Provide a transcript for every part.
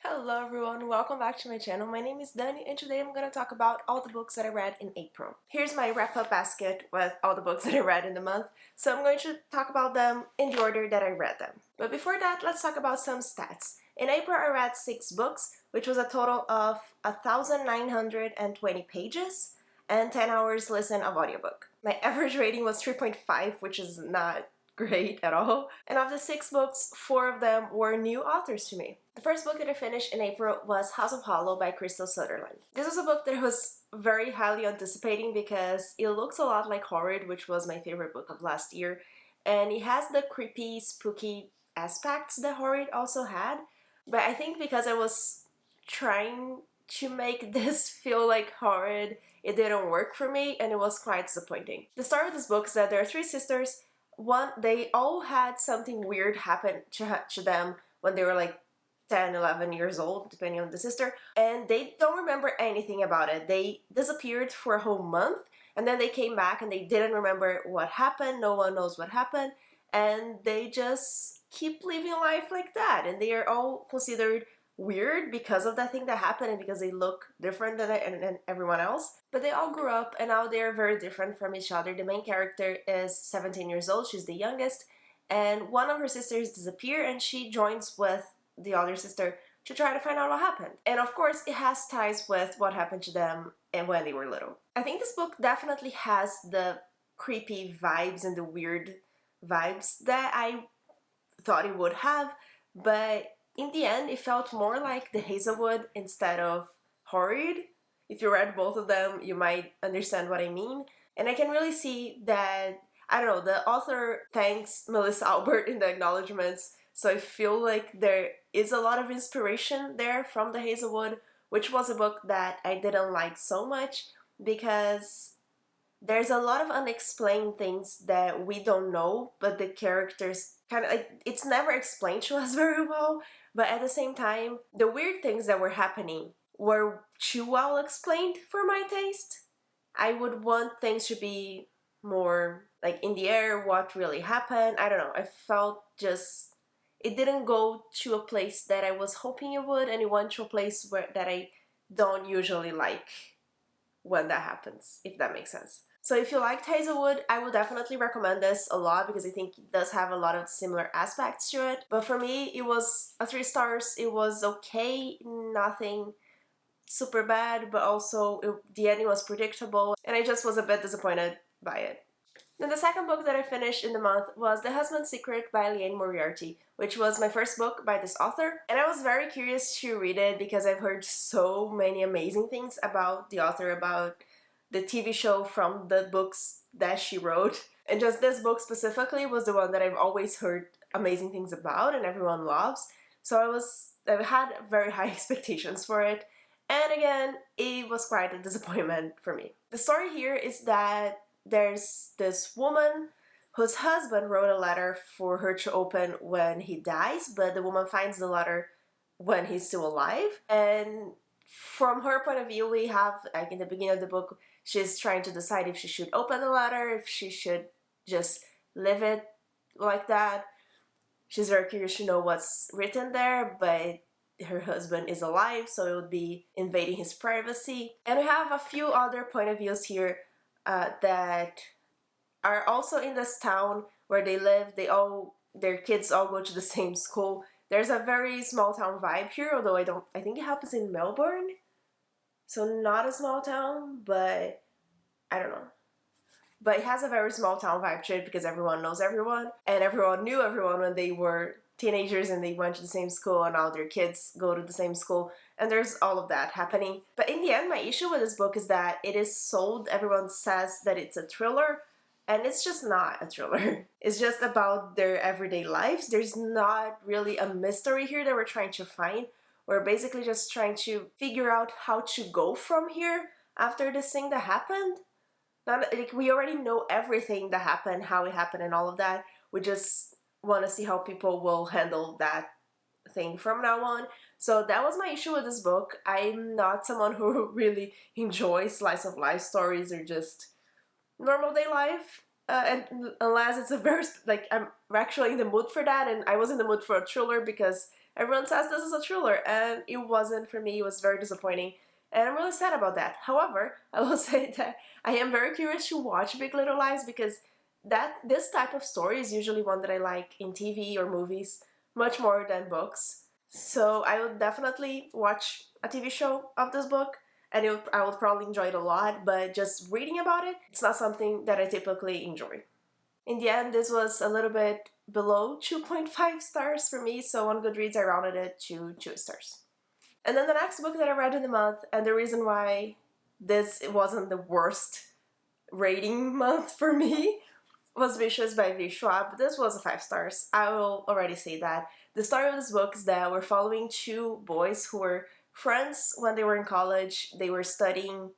Hello everyone, welcome back to my channel. My name is Dani and today I'm going to talk about all the books that I read in April. Here's my wrap-up basket with all the books that I read in the month, so I'm going to talk about them in the order that I read them. But before that, let's talk about some stats. In April I read 6 books, which was a total of 1,920 pages and 10 hours listen of audiobook. My average rating was 3.5, which is not great at all. And of the 6 books, 4 of them were new authors to me. The first book that I finished in April was House of Hollow by Crystal Sutherland. This was a book that I was very highly anticipating because it looks a lot like Horrid, which was my favorite book of last year, and it has the creepy, spooky aspects that Horrid also had. But I think because I was trying to make this feel like Horrid, it didn't work for me and it was quite disappointing. The story of this book is that there are 3 sisters. They all had something weird happen to them when they were like 10, 11 years old, depending on the sister, and they don't remember anything about it. They disappeared for a whole month, and then they came back and they didn't remember what happened. No one knows what happened, and they just keep living life like that, and they are all considered weird because of that thing that happened and because they look different than everyone else. But they all grew up and now they're very different from each other. The main character is 17 years old, she's the youngest, and one of her sisters disappeared and she joins with the other sister to try to find out what happened. And of course it has ties with what happened to them and when they were little. I think this book definitely has the creepy vibes and the weird vibes that I thought it would have, but in the end, it felt more like the Hazelwood instead of Horrid. If you read both of them, you might understand what I mean. And I can really see that, I don't know, the author thanks Melissa Albert in the acknowledgements, so I feel like there is a lot of inspiration there from the Hazelwood, which was a book that I didn't like so much because there's a lot of unexplained things that we don't know, but the characters kind of like, it's never explained to us very well, but at the same time, the weird things that were happening were too well explained for my taste. I would want things to be more like in the air, what really happened. I don't know, I felt just, it didn't go to a place that I was hoping it would, and it went to a place that I don't usually like when that happens, if that makes sense. So if you liked Hazelwood, I would definitely recommend this a lot because I think it does have a lot of similar aspects to it. But for me, it was a 3 stars. It was okay, nothing super bad, but also the ending was predictable and I just was a bit disappointed by it. Then the second book that I finished in the month was The Husband's Secret by Liane Moriarty, which was my first book by this author. And I was very curious to read it because I've heard so many amazing things about the author, about the TV show from the books that she wrote. And just this book specifically was the one that I've always heard amazing things about and everyone loves. So I had very high expectations for it. And again, it was quite a disappointment for me. The story here is that there's this woman whose husband wrote a letter for her to open when he dies, but the woman finds the letter when he's still alive. And from her point of view, we have, like in the beginning of the book, she's trying to decide if she should open the letter, if she should just leave it like that. She's very curious to know what's written there, but her husband is alive, so it would be invading his privacy. And we have a few other point of views here that are also in this town where they live. Their kids all go to the same school. There's a very small town vibe here, although I think it happens in Melbourne, so not a small town, but I don't know. But it has a very small town vibe to it because everyone knows everyone, and everyone knew everyone when they were teenagers and they went to the same school, and now their kids go to the same school, and there's all of that happening. But in the end, my issue with this book is that it is sold, everyone says that it's a thriller, and it's just not a thriller. It's just about their everyday lives. There's not really a mystery here that we're trying to find. We're basically just trying to figure out how to go from here after this thing that happened. Not like we already know everything that happened, how it happened and all of that. We just want to see how people will handle that thing from now on. So that was my issue with this book. I'm not someone who really enjoys slice of life stories or just normal day life, and unless it's a very, like, I'm actually in the mood for that, and I was in the mood for a thriller because Everyone says this is a thriller, and it wasn't for me. It was very disappointing, and I'm really sad about that. However, I will say that I am very curious to watch Big Little Lies because this type of story is usually one that I like in TV or movies much more than books. So I would definitely watch a TV show of this book, and I would probably enjoy it a lot, but just reading about it, it's not something that I typically enjoy. In the end, this was a little bit below 2.5 stars for me, so on Goodreads I rounded it to 2 stars. And then the next book that I read in the month, and the reason why this wasn't the worst rating month for me, was Vicious by V. Schwab. This was a 5 stars. I will already say that. The story of this book is that we're following two boys who were friends when they were in college. They were studying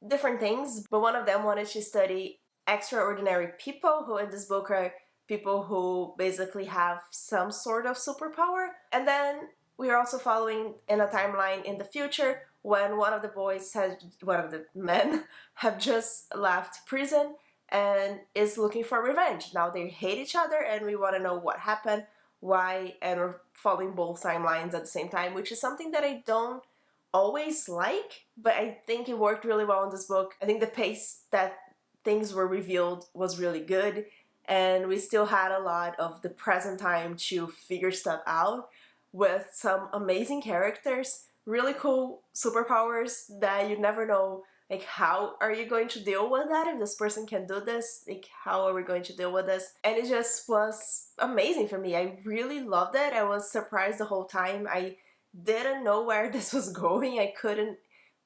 different things, but one of them wanted to study extraordinary people, who in this book are people who basically have some sort of superpower. And then we are also following in a timeline in the future when one of the men have just left prison and is looking for revenge. Now they hate each other and we want to know what happened, why, and we're following both timelines at the same time, which is something that I don't always like, but I think it worked really well in this book. I think the pace that things were revealed was really good, and we still had a lot of the present time to figure stuff out with some amazing characters, really cool superpowers that you never know, like, how are you going to deal with that? If this person can do this, like, how are we going to deal with this? And it just was amazing for me. I really loved it. I was surprised the whole time. I didn't know where this was going. I couldn't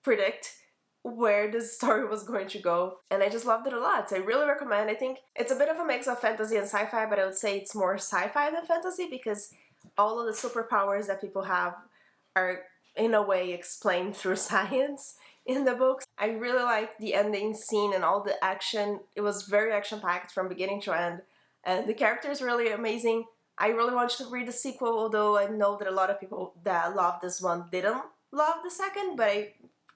predict where this story was going to go, and I just loved it a lot. So I really recommend. I think it's a bit of a mix of fantasy and sci-fi, but I would say it's more sci-fi than fantasy because all of the superpowers that people have are in a way explained through science in the books. I really liked the ending scene and all the action. It was very action-packed from beginning to end, and the characters are really amazing. I really wanted to read the sequel, although I know that a lot of people that love this one didn't love the second, but I'm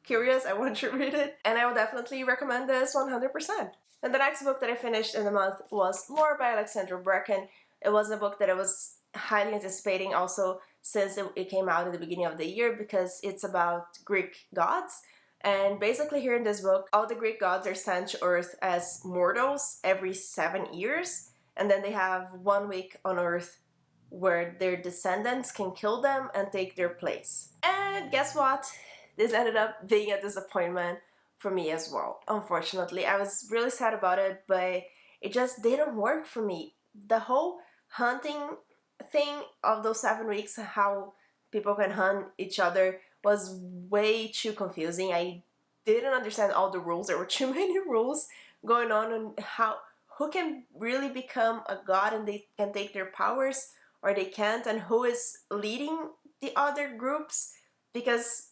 curious, I want to read it, and I will definitely recommend this 100%. And the next book that I finished in the month was More by Alexandra Bracken. It was a book that I was highly anticipating also since it came out at the beginning of the year because it's about Greek gods. And basically here in this book, all the Greek gods are sent to Earth as mortals every 7 years, and then they have 1 week on Earth where their descendants can kill them and take their place. And guess what? This ended up being a disappointment for me as well, unfortunately. I was really sad about it, but it just didn't work for me. The whole hunting thing of those 7 weeks, how people can hunt each other, was way too confusing. I didn't understand all the rules. There were too many rules going on, and who can really become a god and they can take their powers or they can't, and who is leading the other groups, because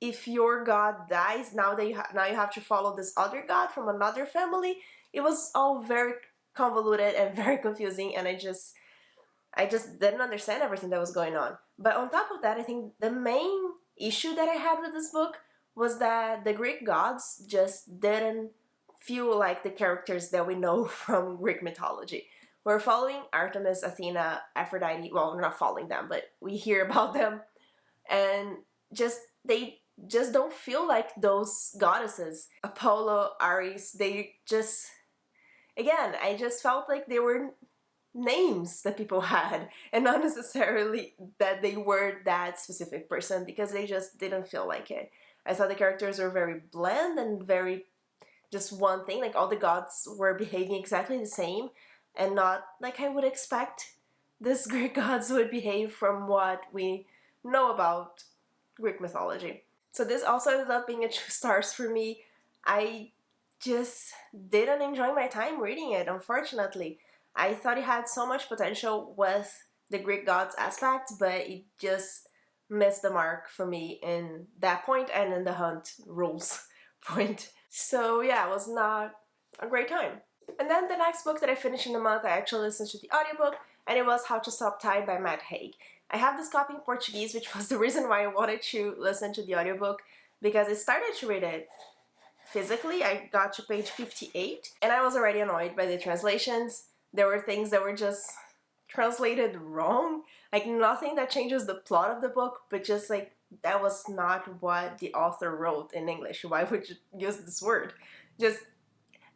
if your god dies, now you have to follow this other god from another family. It was all very convoluted and very confusing, and I just didn't understand everything that was going on. But on top of that, I think the main issue that I had with this book was that the Greek gods just didn't feel like the characters that we know from Greek mythology. We're following Artemis, Athena, Aphrodite. Well, we're not following them, but we hear about them, and they just don't feel like those goddesses. Apollo, Ares, they just, again, I just felt like they were names that people had and not necessarily that they were that specific person, because they just didn't feel like it. I thought the characters were very bland and very just one thing, like all the gods were behaving exactly the same and not like I would expect these Greek gods would behave from what we know about Greek mythology. So this also ended up being a 2 stars for me. I just didn't enjoy my time reading it, unfortunately. I thought it had so much potential with the Greek gods aspect, but it just missed the mark for me in that point and in the hunt rules point. So yeah, it was not a great time. And then the next book that I finished in the month, I actually listened to the audiobook, and it was How to Stop Time by Matt Haig. I have this copy in Portuguese, which was the reason why I wanted to listen to the audiobook, because I started to read it physically. I got to page 58, and I was already annoyed by the translations. There were things that were just translated wrong. Like nothing that changes the plot of the book, but just like that was not what the author wrote in English. Why would you use this word? Just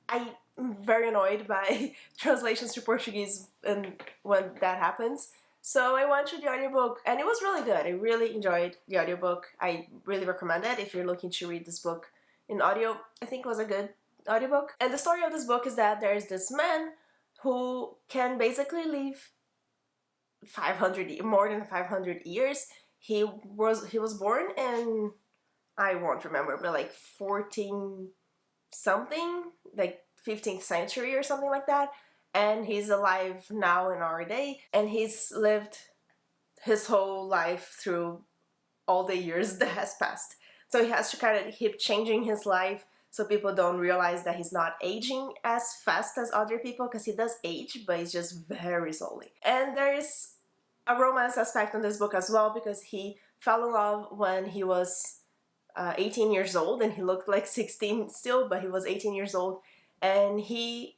I'm very annoyed by translations to Portuguese and when that happens. So I went through the audiobook and it was really good. I really enjoyed the audiobook. I really recommend it if you're looking to read this book in audio. I think it was a good audiobook. And the story of this book is that there's this man who can basically live 500, more than 500 years. He was born in, I won't remember, but like 14 something, like 15th century or something like that, and he's alive now in our day, and he's lived his whole life through all the years that has passed. So he has to kind of keep changing his life so people don't realize that he's not aging as fast as other people, because he does age, but he's just very slowly. And there's a romance aspect in this book as well, because he fell in love when he was 18 years old, and he looked like 16 still, but he was 18 years old, and he,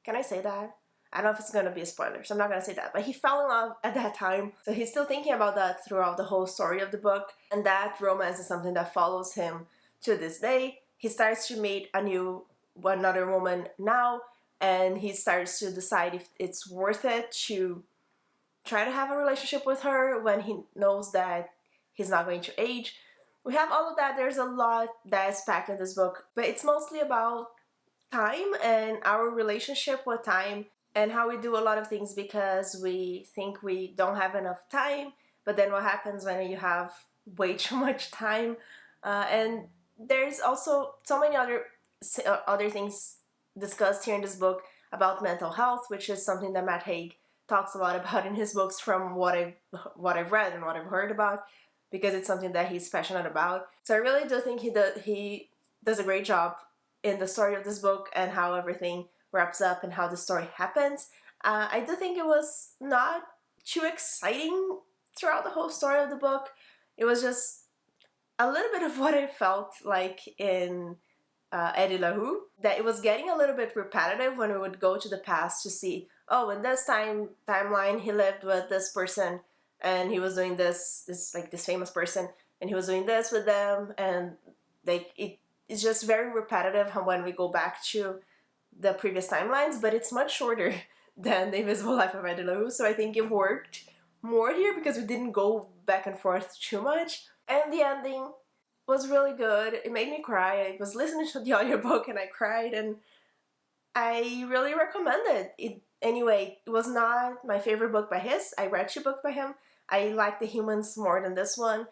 can I say that? I don't know if it's gonna be a spoiler, so I'm not gonna say that, but he fell in love at that time, so he's still thinking about that throughout the whole story of the book, and that romance is something that follows him to this day. He starts to meet another woman now, and he starts to decide if it's worth it to try to have a relationship with her when he knows that he's not going to age. We have all of that. There's a lot that is packed in this book, but it's mostly about time and our relationship with time and how we do a lot of things because we think we don't have enough time, but then what happens when you have way too much time. And there's also so many other things discussed here in this book about mental health, which is something that Matt Haig talks a lot about in his books from what I've read and what I've heard about, because it's something that he's passionate about. So I really do think he does a great job in the story of this book and how everything wraps up and how the story happens. I do think it was not too exciting throughout the whole story of the book. It was just a little bit of what I felt like in Eddie LaRue, that it was getting a little bit repetitive when we would go to the past to see, oh, in this timeline he lived with this person and he was doing this famous person, and he was doing this with them, and like it's just very repetitive when we go back to the previous timelines, but it's much shorter than The Invisible Life of Eddie LaRue, so I think it worked more here because we didn't go back and forth too much. And the ending was really good. It made me cry. I was listening to the audiobook and I cried, and I really recommend it. Anyway, it was not my favorite book by his. I read 2 books by him. I like The Humans more than this one,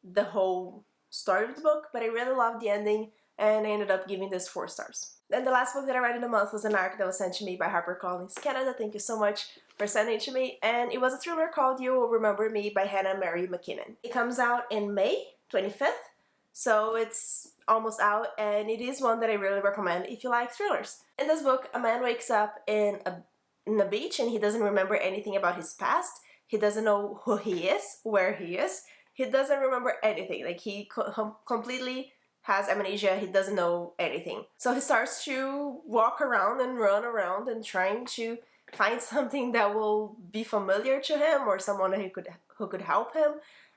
the whole story of the book, but I really loved the ending, and I ended up giving this 4 stars. Then the last book that I read in the month was an arc that was sent to me by HarperCollins Canada. Thank you so much for sending it to me. And it was a thriller called You Will Remember Me by Hannah Mary McKinnon. It comes out in May 25th, so it's almost out, and it is one that I really recommend if you like thrillers. In this book, a man wakes up in a beach and he doesn't remember anything about his past. He doesn't know who he is, where he is. He doesn't remember anything. Like he completely has amnesia. He doesn't know anything. So he starts to walk around and run around and trying to find something that will be familiar to him or someone who could help him.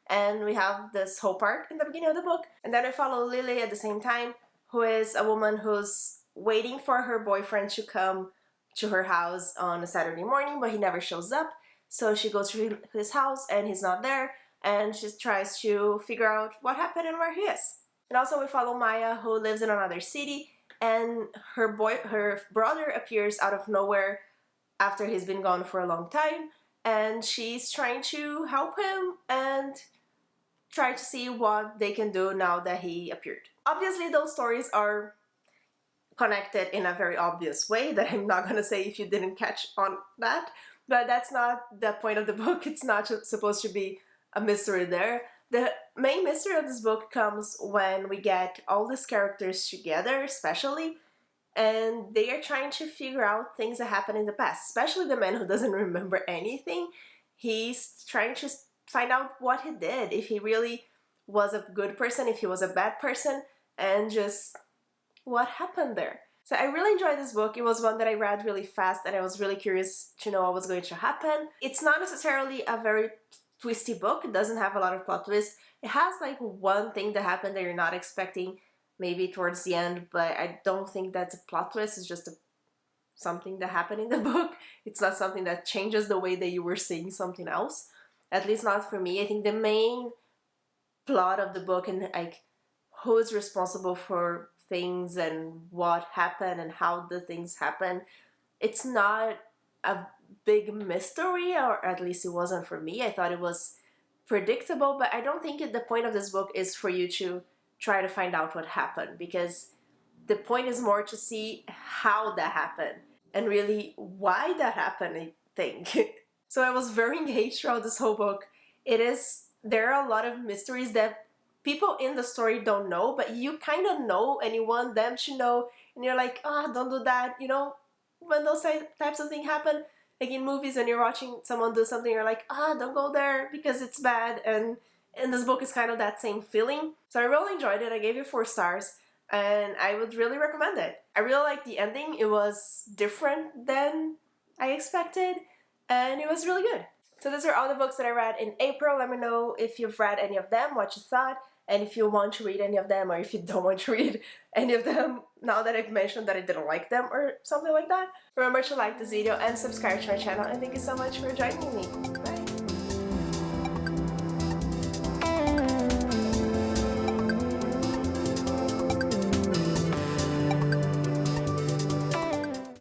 And we have this whole part in the beginning of the book. And then I follow Lily at the same time, who is a woman who's waiting for her boyfriend to come to her house on a Saturday morning, but he never shows up. So she goes to his house and he's not there, and she tries to figure out what happened and where he is. And also we follow Maya, who lives in another city, and her brother appears out of nowhere after he's been gone for a long time, and she's trying to help him and try to see what they can do now that he appeared. Obviously those stories are connected in a very obvious way that I'm not gonna say if you didn't catch on that, but that's not the point of the book. It's not supposed to be a mystery there. The main mystery of this book comes when we get all these characters together, especially, and they are trying to figure out things that happened in the past, especially the man who doesn't remember anything. He's trying to find out what he did, if he really was a good person, if he was a bad person, and just what happened there. So I really enjoyed this book. It was one that I read really fast and I was really curious to know what was going to happen. It's not necessarily a very twisty book. It doesn't have a lot of plot twists. It has like one thing that happened that you're not expecting maybe towards the end, but I don't think that's a plot twist. It's just something that happened in the book. It's not something that changes the way that you were seeing something else. At least not for me. I think the main plot of the book and like who is responsible for things and what happened and how the things happen, it's not a big mystery, or at least it wasn't for me. I thought it was predictable, but I don't think the point of this book is for you to try to find out what happened, because the point is more to see how that happened and really why that happened, I think. So I was very engaged throughout this whole book. There are a lot of mysteries that people in the story don't know, but you kind of know and you want them to know, and you're like, don't do that, you know, when those types of things happen, like in movies and you're watching someone do something, you're like, don't go there because it's bad, and this book is kind of that same feeling. So I really enjoyed it. I gave it 4 stars, and I would really recommend it. I really liked the ending. It was different than I expected, and it was really good. So those are all the books that I read in April. Let me know if you've read any of them, what you thought, and if you want to read any of them, or if you don't want to read any of them now that I've mentioned that I didn't like them or something like that. Remember to like this video and subscribe to my channel, and thank you so much for joining me. Bye!